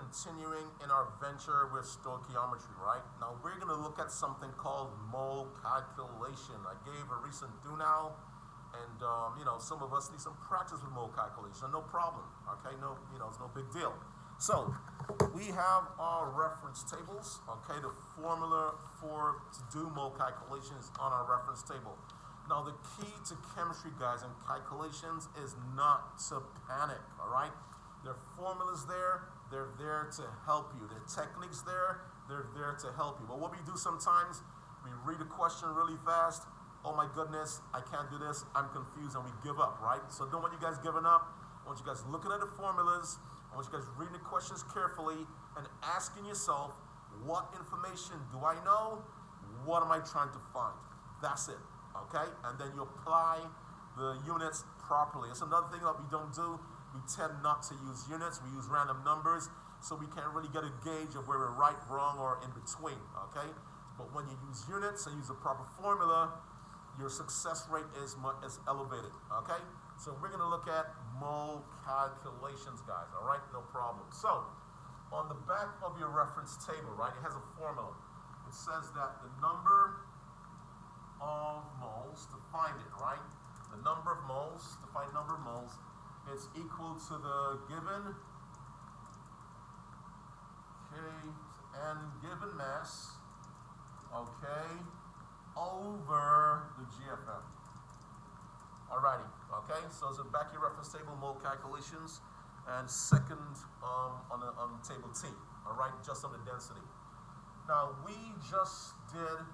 continuing in our venture with stoichiometry, right? Now we're going to look at something called mole calculation. I gave a recent do now, and some of us need some practice with mole calculation. No problem, okay? No, it's no big deal. So we have our reference tables, okay? The formula to do mole calculations on our reference table. Now the key to chemistry, guys, and calculations is not to panic, all right? There are formulas there. They're there to help you. There are techniques there. They're there to help you. But what we do sometimes, we read a question really fast. Oh my goodness, I can't do this. I'm confused, and we give up, right? So don't want you guys giving up. I want you guys looking at the formulas. I want you guys reading the questions carefully and asking yourself, what information do I know? What am I trying to find? That's it, okay? And then you apply the units properly. It's another thing that we don't do. We tend not to use units. We use random numbers, so we can't really get a gauge of where we're right, wrong, or in between, okay? But when you use units and use a proper formula, your success rate is elevated, okay? So we're gonna look at mole calculations, guys, all right? No problem. So on the back of your reference table, right, it has a formula. It says that the number of moles, to find it, right? The number of moles, to find number of moles, it's equal to the given, okay, and given mass, okay, over the GFM. Alrighty, okay, so it's back your reference table, mole calculations, and second on table T, alright, just on the density. Now, we just did,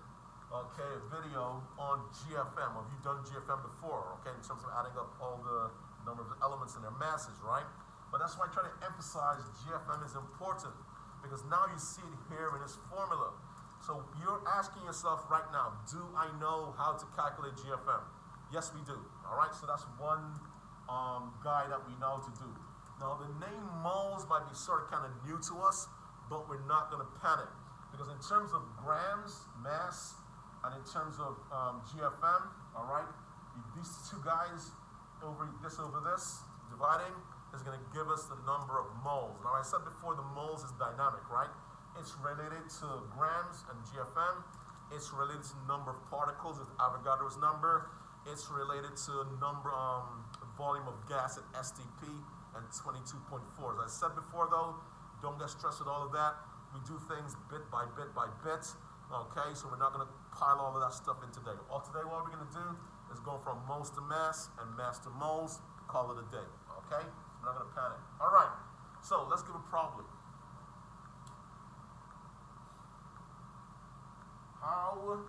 okay, a video on GFM. Have you done GFM before, okay, in terms of adding up all the number of elements and their masses, right? But that's why I try to emphasize GFM is important, because now you see it here in this formula. So you're asking yourself right now, do I know how to calculate GFM? Yes, we do, all right? So that's one guide that we know to do. Now the name moles might be sort of kind of new to us, but we're not gonna panic, because in terms of grams, mass, and in terms of GFM, all right, these two guys, over this, dividing, is going to give us the number of moles. Now, I said before, the moles is dynamic, right? It's related to grams and GFM. It's related to number of particles, it's Avogadro's number. It's related to volume of gas at STP and 22.4. As I said before, though, don't get stressed with all of that. We do things bit by bit by bit, okay? So we're not going to pile all of that stuff in today. Today, what we're going to do is go from moles to mass and mass to moles, call it a day, okay? We're not gonna panic. All right, so let's give a problem. How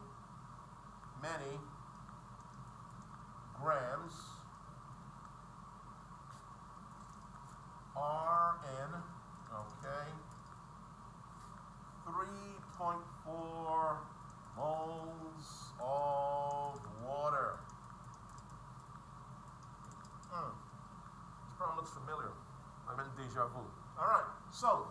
many grams are in, okay, 3.4 moles of water? This problem looks familiar. I'm in deja vu. All right, so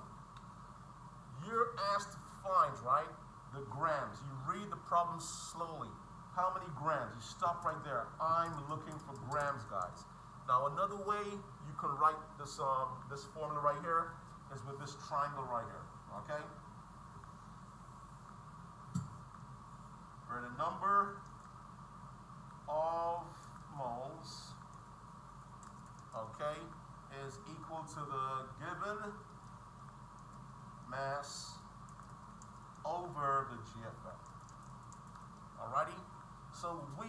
you're asked to find, right, the grams. You read the problem slowly. How many grams? You stop right there. I'm looking for grams, guys. Now, another way you can write this this formula right here is with this triangle right here, okay? Where the number of moles, okay, is equal to the given mass over the GFM. Alrighty? So we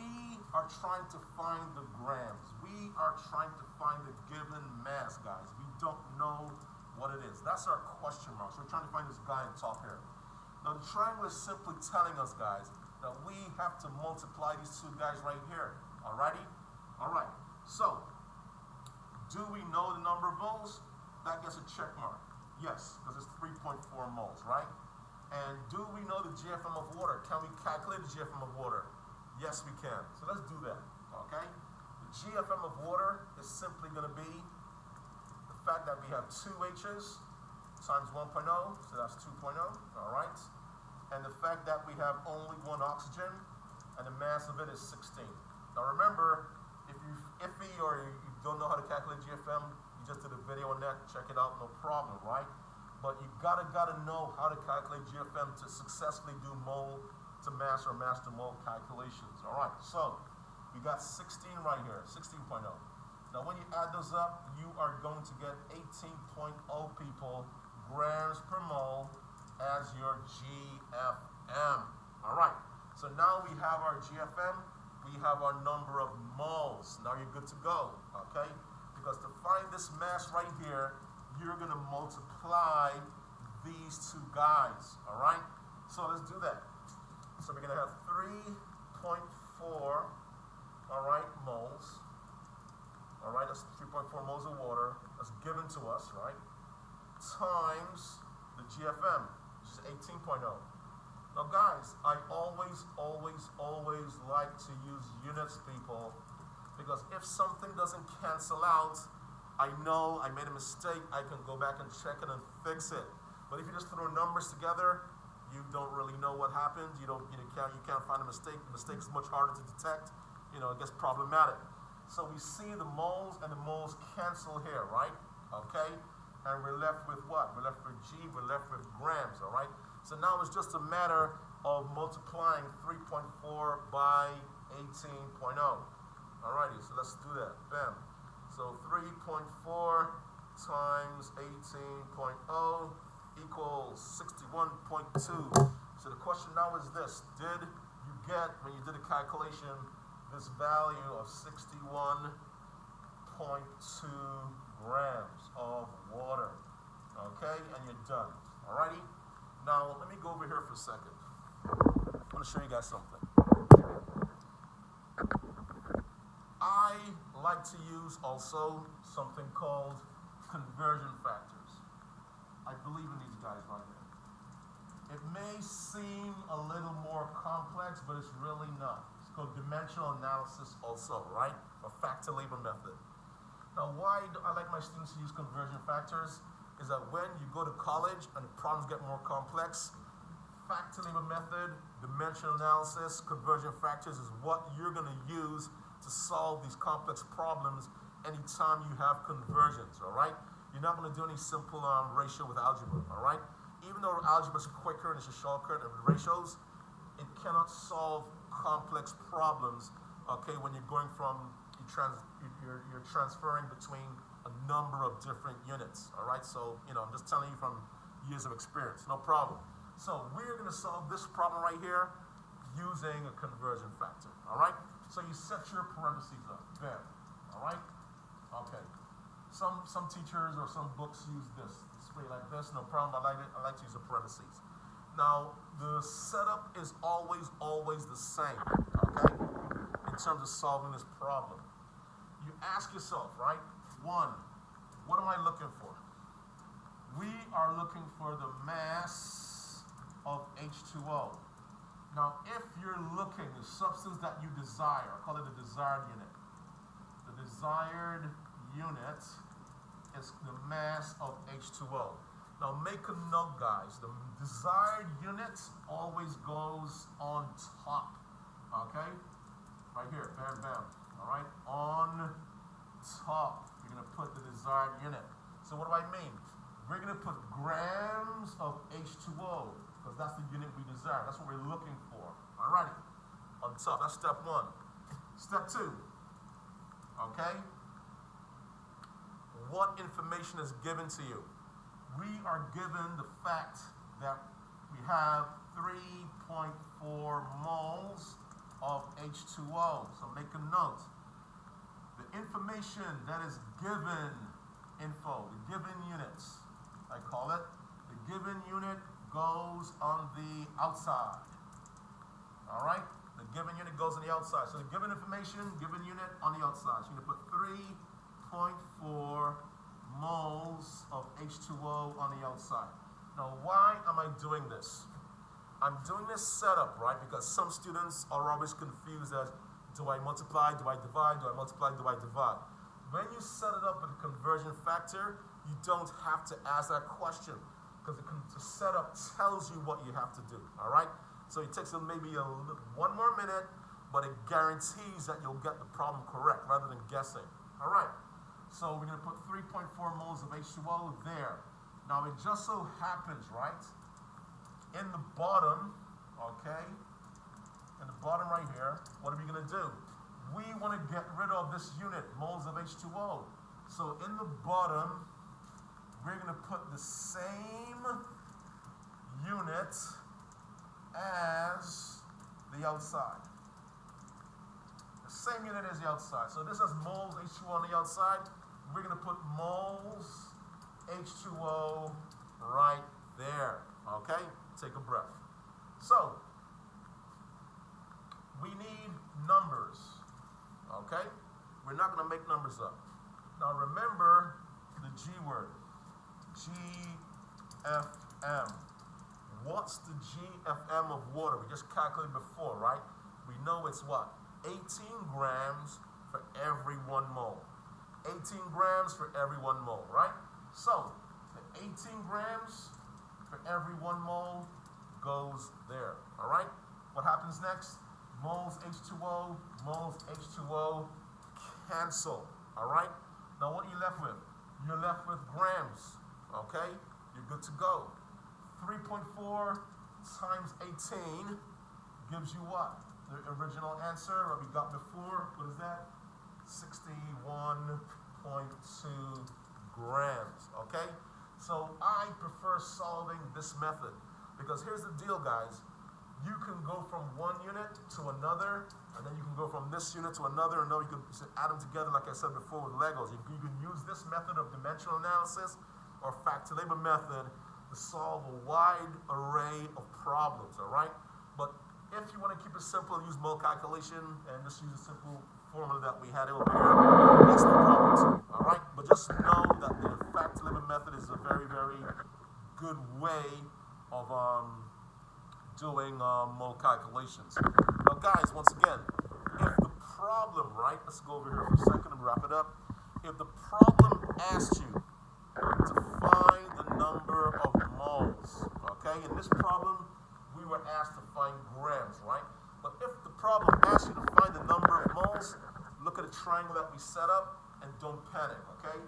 are trying to find the grams. We are trying to find the given mass, guys. We don't know what it is. That's our question mark. So we're trying to find this guy on top here. Now the triangle is simply telling us, guys, that we have to multiply these two guys right here. Alrighty? Alright. So, do we know the number of moles? That gets a check mark. Yes, because it's 3.4 moles, right? And do we know the Gfm of water? Can we calculate the Gfm of water? Yes, we can. So let's do that, okay? The Gfm of water is simply going to be the fact that we have two H's times 1.0, so that's 2.0, all right? And the fact that we have only one oxygen, and the mass of it is 16. Now remember, if you're iffy or you don't know how to calculate GFM, you just did a video on that, check it out, no problem, right? but you gotta know how to calculate GFM to successfully do mole to mass or mass to mole calculations. All right, so we got 16 right here, 16.0. Now when you add those up, you are going to get 18.0 people grams per mole as your GFM. All right, so now we have our GFM, we have our number of moles. Now you're good to go, okay? Because to find this mass right here, you're gonna multiply these two guys, all right? So let's do that. So we're gonna have 3.4, all right, moles. All right, that's 3.4 moles of water. That's given to us, right? Times the GFM, which is 18.0. Now guys, I always like to use units, people, because if something doesn't cancel out, I know I made a mistake, I can go back and check it and fix it. But if you just throw numbers together, you don't really know what happened, you can't find a mistake. The mistake is much harder to detect, it gets problematic. So we see the moles and the moles cancel here, right? Okay? And we're left with what? We're left with G, we're left with grams, all right? So now it's just a matter of multiplying 3.4 by 18.0. Alrighty, so let's do that. Bam. So 3.4 times 18.0 equals 61.2. So the question now is this: did you get, when you did the calculation, this value of 61.2 grams of water? Okay, and you're done. Alrighty. Now let me go over here for a second. I want to show you guys something. I like to use also something called conversion factors. I believe in these guys right here. It may seem a little more complex, but it's really not. It's called dimensional analysis also, right? Or factor labor method. Now why do I like my students to use conversion factors is that when you go to college and problems get more complex, factor labor method, dimensional analysis, conversion factors is what you're going to use to solve these complex problems anytime you have conversions, all right? You're not going to do any simple ratio with algebra, all right? Even though algebra is quicker and it's a shortcut and with ratios, it cannot solve complex problems, okay, when you're going from, you're transferring between a number of different units, all right? So, I'm just telling you from years of experience, no problem. So we're going to solve this problem right here using a conversion factor, all right? So you set your parentheses up, there, all right? Okay. Some teachers or some books use this, display like this, no problem. I like to use the parentheses. Now, the setup is always the same, okay? In terms of solving this problem. You ask yourself, right? One, what am I looking for? We are looking for the mass of H2O. Now, if you're looking, the substance that you desire, call it the desired unit. The desired unit is the mass of H2O. Now, make a note, guys. The desired unit always goes on top, okay? Right here, bam, bam, all right? On top, you're going to put the desired unit. So what do I mean? We're going to put grams of H2O, because that's the unit we desire. That's what we're looking for. Alrighty. On top, that's step one. Step two. Okay? What information is given to you? We are given the fact that we have 3.4 moles of H2O. So make a note. The information that is given, the given units, I call it, the given unit goes on the outside. All right? The given unit goes on the outside. So the given information, given unit on the outside. So you're going to put 3.4 moles of H2O on the outside. Now, why am I doing this? I'm doing this setup, right? Because some students are always confused as, do I multiply, do I divide, do I multiply, do I divide? When you set it up with a conversion factor, you don't have to ask that question, because the setup tells you what you have to do, all right? So it takes maybe one more minute, but it guarantees that you'll get the problem correct rather than guessing. All right, so we're going to put 3.4 moles of H2O there. Now it just so happens, right, in the bottom, okay, in the bottom right here, what are we going to do? We want to get rid of this unit, moles of H2O. So in the bottom, we're going to put the same unit as the outside. The same unit as the outside. So this has moles H2O on the outside. We're going to put moles H2O right there. Okay? Take a breath. So, we need numbers. Okay? We're not going to make numbers up. Now remember the G word. Gfm. What's the Gfm of water? We just calculated before, right? We know it's what? 18 grams for every 1 mole. 18 grams for every 1 mole, right? So, the 18 grams for every 1 mole goes there, all right? What happens next? Moles H2O, cancel, all right? Now what are you left with? You're left with grams, okay? You're good to go. 3.4 times 18 gives you what? The original answer, what we got before, what is that? 61.2 grams, okay? So I prefer solving this method because here's the deal, guys. You can go from one unit to another, and then you can go from this unit to another, and then you can add them together, like I said before, with Legos. You can use this method of dimensional analysis or fact-to-labor method to solve a wide array of problems, all right? But if you want to keep it simple, use mole calculation and just use a simple formula that we had over here, that's no problem too, all right? But just know that the fact-to-labor method is a very, very good way of doing mole calculations. Now guys, once again, if the problem, right, let's go over here for a second and wrap it up. If the problem asks you to find the number of moles, okay, in this problem, we were asked to find grams, right? But if the problem asks you to find the number of moles, look at the triangle that we set up and don't panic, okay?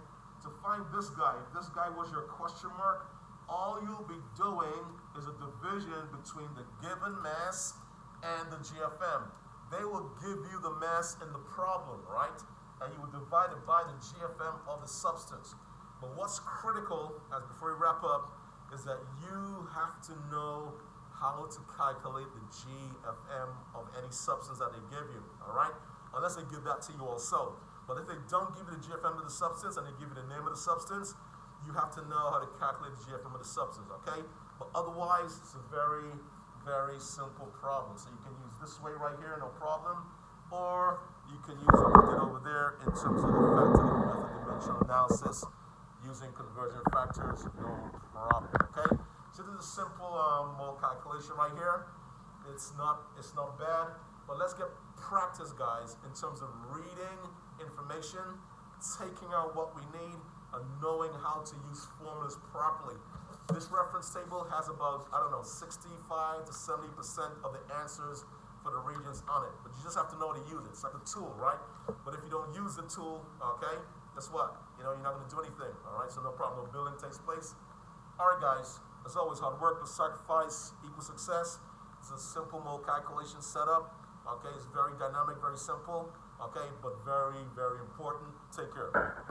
To find this guy, if this guy was your question mark, all you'll be doing is a division between the given mass and the GFM. They will give you the mass in the problem, right? And you will divide it by the GFM of the substance. But what's critical, as before we wrap up, is that you have to know how to calculate the GFM of any substance that they give you, all right? Unless they give that to you also. But if they don't give you the GFM of the substance and they give you the name of the substance, you have to know how to calculate the GFM of the substance, okay? But otherwise, it's a very, very simple problem. So you can use this way right here, no problem, or you can use what we did over there in terms of the fact-to-labor method dimensional analysis using convergent factors, no problem, okay? So this is a simple mole calculation right here. It's not bad, but let's get practice, guys, in terms of reading information, taking out what we need, and knowing how to use formulas properly. This reference table has about, 65 to 70% of the answers for the regions on it. But you just have to know how to use it. It's like a tool, right? But if you don't use the tool, okay, guess what? You're not going to do anything, all right? So no problem, no building takes place. All right, guys, as always, hard work with sacrifice equals success. It's a simple mole calculation setup, okay? It's very dynamic, very simple, okay, but very, very important. Take care.